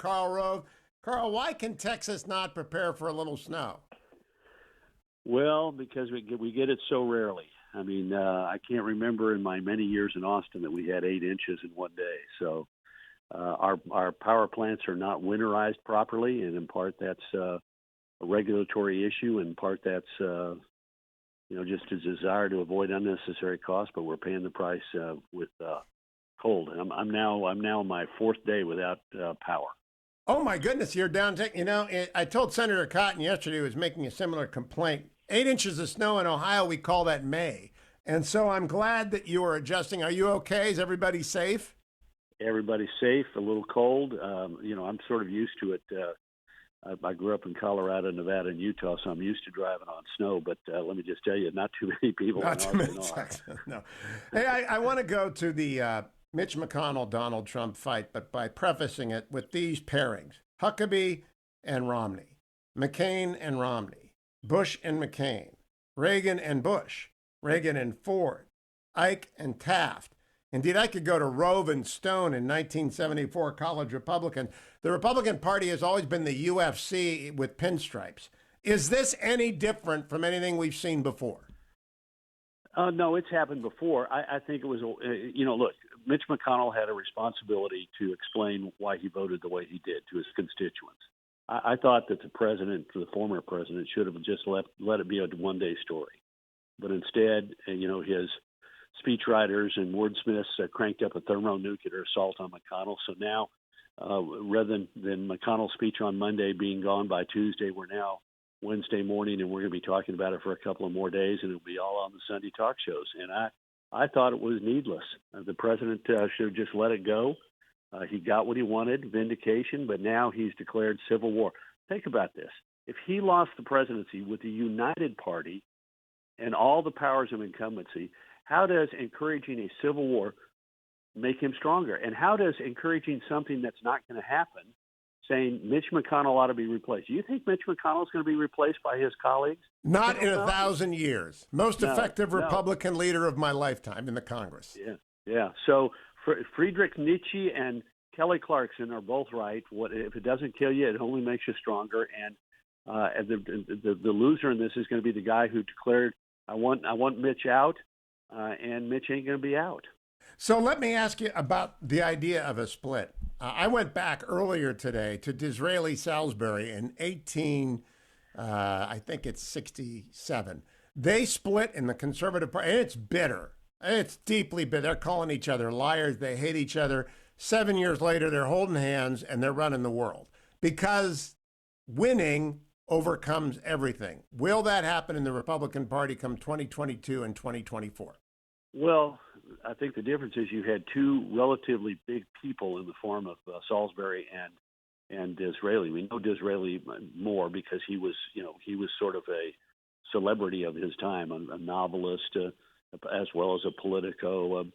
Karl Rove. Karl, why can Texas not prepare for a little snow? Well, because we get it so rarely. I mean, I can't remember in my many years in Austin that we had 8 inches in one day. So our power plants are not winterized properly, and in part that's a regulatory issue. In part that's just a desire to avoid unnecessary costs. But we're paying the price with cold. And I'm now on my fourth day without power. Oh my goodness, you're down. I told Senator Cotton yesterday he was making a similar complaint. 8 inches of snow in Ohio, we call that May. And so I'm glad that you are adjusting. Are you okay? Is everybody safe? Everybody's safe, a little cold. I'm sort of used to it. I grew up in Colorado, Nevada, and Utah, so I'm used to driving on snow. But let me just tell you, not too many people Not in too many Austin are. Texans, no. Hey, I want to go to the Mitch McConnell-Donald Trump fight, but by prefacing it with these pairings. Huckabee and Romney, McCain and Romney, Bush and McCain, Reagan and Bush, Reagan and Ford, Ike and Taft. Indeed, I could go to Rove and Stone in 1974, college Republican. The Republican Party has always been the UFC with pinstripes. Is this any different from anything we've seen before? No, it's happened before. I think it was, look, Mitch McConnell had a responsibility to explain why he voted the way he did to his constituents. I thought that the former president, should have just let it be a one-day story. But instead, his speechwriters and wordsmiths cranked up a thermonuclear assault on McConnell. So now, rather than McConnell's speech on Monday being gone by Tuesday, we're now Wednesday morning, and we're going to be talking about it for a couple of more days, and it'll be all on the Sunday talk shows. And I thought it was needless. The president should have just let it go. He got what he wanted, vindication, but now he's declared civil war. Think about this. If he lost the presidency with a united party and all the powers of incumbency, how does encouraging a civil war make him stronger? And how does encouraging something that's not going to happen, saying Mitch McConnell ought to be replaced? Do you think Mitch McConnell is going to be replaced by his colleagues? Not in 1,000 years. Most effective No. Republican leader of my lifetime in the Congress. Yeah. So Friedrich Nietzsche and Kelly Clarkson are both right. If it doesn't kill you, it only makes you stronger. And the loser in this is going to be the guy who declared, I want Mitch out, and Mitch ain't going to be out. So let me ask you about the idea of a split. I went back earlier today to Disraeli Salisbury in I think it's 67. They split in the Conservative Party, and it's bitter. It's deeply bitter. They're calling each other liars. They hate each other. 7 years later, they're holding hands, and they're running the world because winning overcomes everything. Will that happen in the Republican Party come 2022 and 2024? Well, I think the difference is you had two relatively big people in the form of Salisbury and Disraeli. We know Disraeli more because he was sort of a celebrity of his time, a novelist as well as a politico, of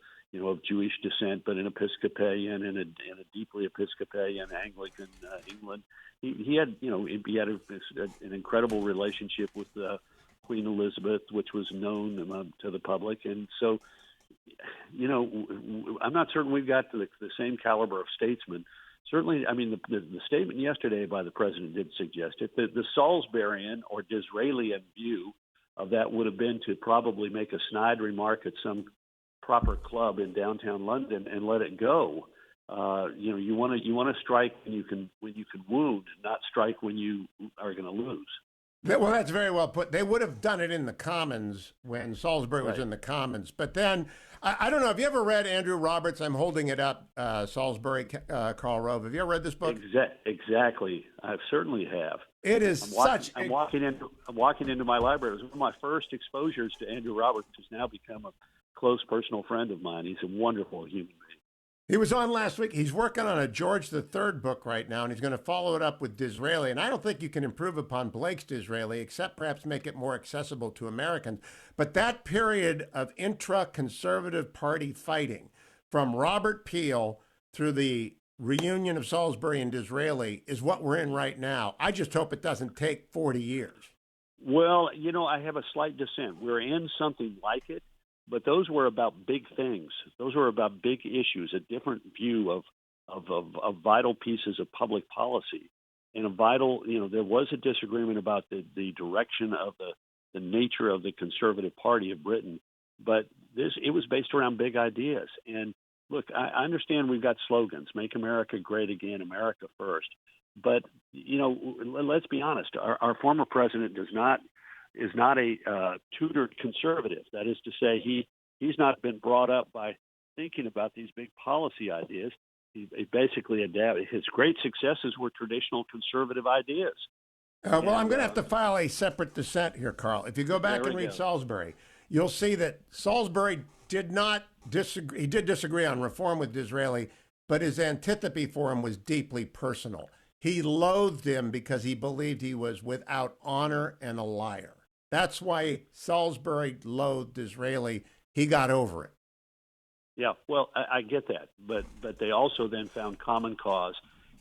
Jewish descent, but an Episcopalian and a deeply Episcopalian Anglican England. He had an incredible relationship with Queen Elizabeth, which was known to the public, and so. I'm not certain we've got the same caliber of statesman. Certainly, I mean, the statement yesterday by the president did suggest it. The Salisburian or Disraelian view of that would have been to probably make a snide remark at some proper club in downtown London and let it go. You want to strike when you can wound, not strike when you are going to lose. Well, that's very well put. They would have done it in the Commons when Salisbury was in the Commons. But then, I don't know, have you ever read Andrew Roberts? I'm holding it up, Salisbury, Karl Rove. Have you ever read this book? Exactly. I certainly have. It is I'm walking into my library. It was one of my first exposures to Andrew Roberts, who's now become a close personal friend of mine. He's a wonderful human being. He was on last week. He's working on a George III book right now, and he's going to follow it up with Disraeli. And I don't think you can improve upon Blake's Disraeli, except perhaps make it more accessible to Americans. But that period of intra-conservative party fighting, from Robert Peel through the reunion of Salisbury and Disraeli, is what we're in right now. I just hope it doesn't take 40 years. Well, I have a slight dissent. We're in something like it. But those were about big things. Those were about big issues, a different view of of vital pieces of public policy. And a vital, there was a disagreement about the direction of the nature of the Conservative Party of Britain, but it was based around big ideas. And look, I understand we've got slogans: "Make America Great Again," "America First." But let's be honest. Our former president is not a tutored conservative. That is to say, he's not been brought up by thinking about these big policy ideas. He basically adapted. His great successes were traditional conservative ideas. Well, I'm going to have to file a separate dissent here, Karl. If you go back and read Salisbury, you'll see that Salisbury did not disagree. He did disagree on reform with Disraeli, but his antipathy for him was deeply personal. He loathed him because he believed he was without honor and a liar. That's why Salisbury loathed Disraeli. He got over it. Yeah, well, I get that, but they also then found common cause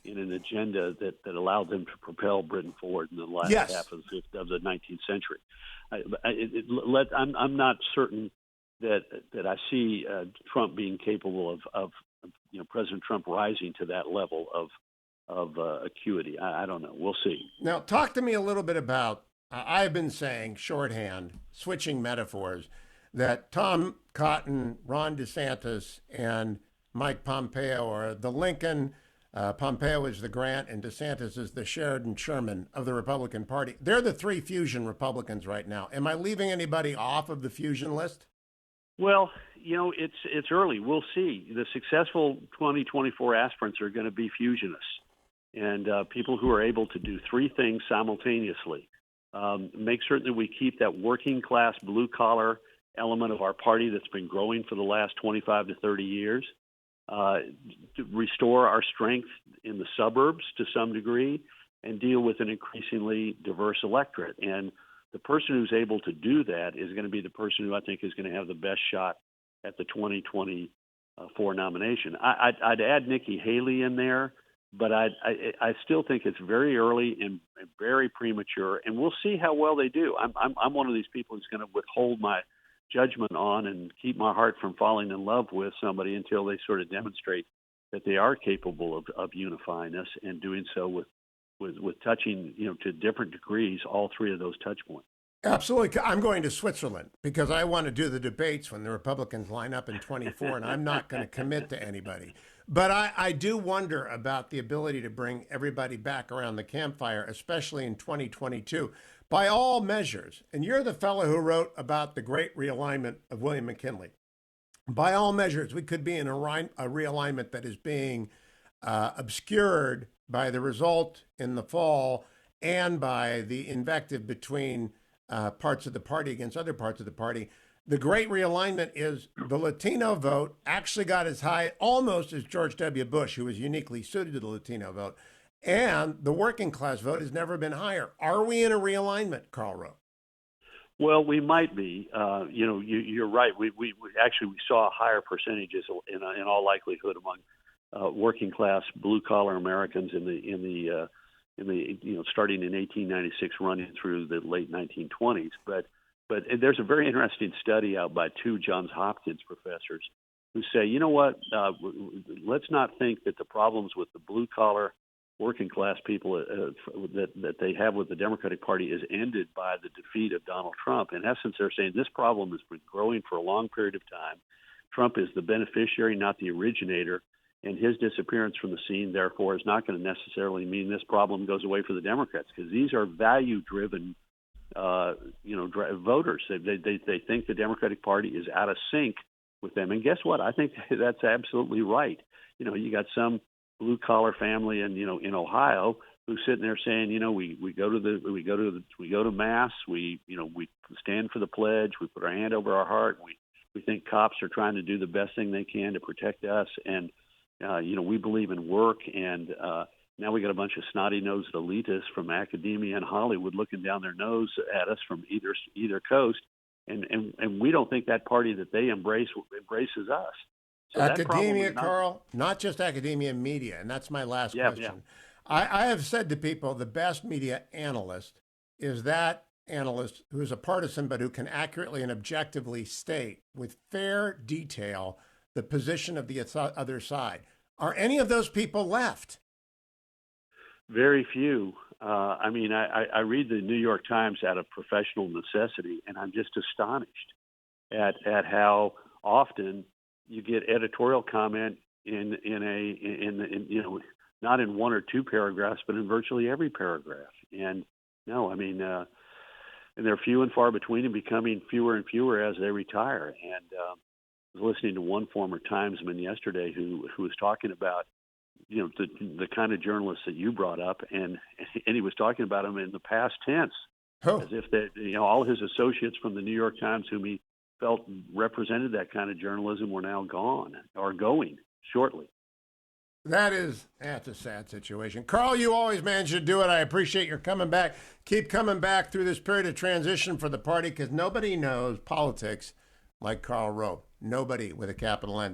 in an agenda that allowed them to propel Britain forward in the last half of the 19th century. I'm not certain that I see Trump being capable of President Trump rising to that level of acuity. I don't know. We'll see. Now, talk to me a little bit about. I've been saying shorthand, switching metaphors, that Tom Cotton, Ron DeSantis, and Mike Pompeo are the Lincoln. Pompeo is the Grant, and DeSantis is the Sheridan Sherman of the Republican Party. They're the three fusion Republicans right now. Am I leaving anybody off of the fusion list? Well, it's early. We'll see. The successful 2024 aspirants are going to be fusionists and people who are able to do three things simultaneously. Make certain that we keep that working class, blue collar element of our party that's been growing for the last 25 to 30 years. To restore our strength in the suburbs to some degree, and deal with an increasingly diverse electorate. And the person who's able to do that is going to be the person who I think is going to have the best shot at the 2024 nomination. I'd add Nikki Haley in there, but I still think it's very early and very premature, and we'll see how well they do. I'm one of these people who's going to withhold my judgment on and keep my heart from falling in love with somebody until they sort of demonstrate that they are capable of unifying us and doing so with touching, to different degrees, all three of those touch points. Absolutely. I'm going to Switzerland because I want to do the debates when the Republicans line up in 24, and I'm not going to commit to anybody. But I do wonder about the ability to bring everybody back around the campfire, especially in 2022. By all measures, and you're the fellow who wrote about the great realignment of William McKinley. By all measures, we could be in a realignment that is being obscured by the result in the fall and by the invective between parts of the party against other parts of the party. The great realignment is the Latino vote actually got as high almost as George W. Bush, who was uniquely suited to the Latino vote. And the working class vote has never been higher. Are we in a realignment, Karl Rove? Well, we might be. You're right. We saw higher percentages in all likelihood among working class blue collar Americans in the starting in 1896 running through the late 1920s. But there's a very interesting study out by two Johns Hopkins professors who say, let's not think that the problems with the blue collar working class people that they have with the Democratic Party is ended by the defeat of Donald Trump. In essence, they're saying this problem has been growing for a long period of time. Trump is the beneficiary, not the originator, and his disappearance from the scene, therefore, is not going to necessarily mean this problem goes away for the Democrats, because these are value-driven, voters. They think the Democratic Party is out of sync with them, and guess what? I think that's absolutely right. You got some blue collar family in Ohio who's sitting there saying, we go to mass, we stand for the pledge, we put our hand over our heart, we think cops are trying to do the best thing they can to protect us, and we believe in work, and now we got a bunch of snotty-nosed elitists from academia and Hollywood looking down their nose at us from either coast, and we don't think that party that they embraces us. So academia, Karl, not just academia, media, and that's my last question. Yeah. I have said to people the best media analyst is that analyst who is a partisan but who can accurately and objectively state with fair detail the position of the other side. Are any of those people left? Very few. I read the New York Times out of professional necessity, and I'm just astonished at how often you get editorial comment in not in one or two paragraphs, but in virtually every paragraph. And no, and they're few and far between, and becoming fewer and fewer as they retire. And I was listening to one former Timesman yesterday who was talking about the kind of journalists that you brought up, and he was talking about them in the past tense, as if that all his associates from the New York Times whom he felt represented that kind of journalism were now gone or going shortly. That's a sad situation. Karl, you always manage to do it. I appreciate your coming back. Keep coming back through this period of transition for the party, because nobody knows politics like Karl Rove. Nobody with a capital N.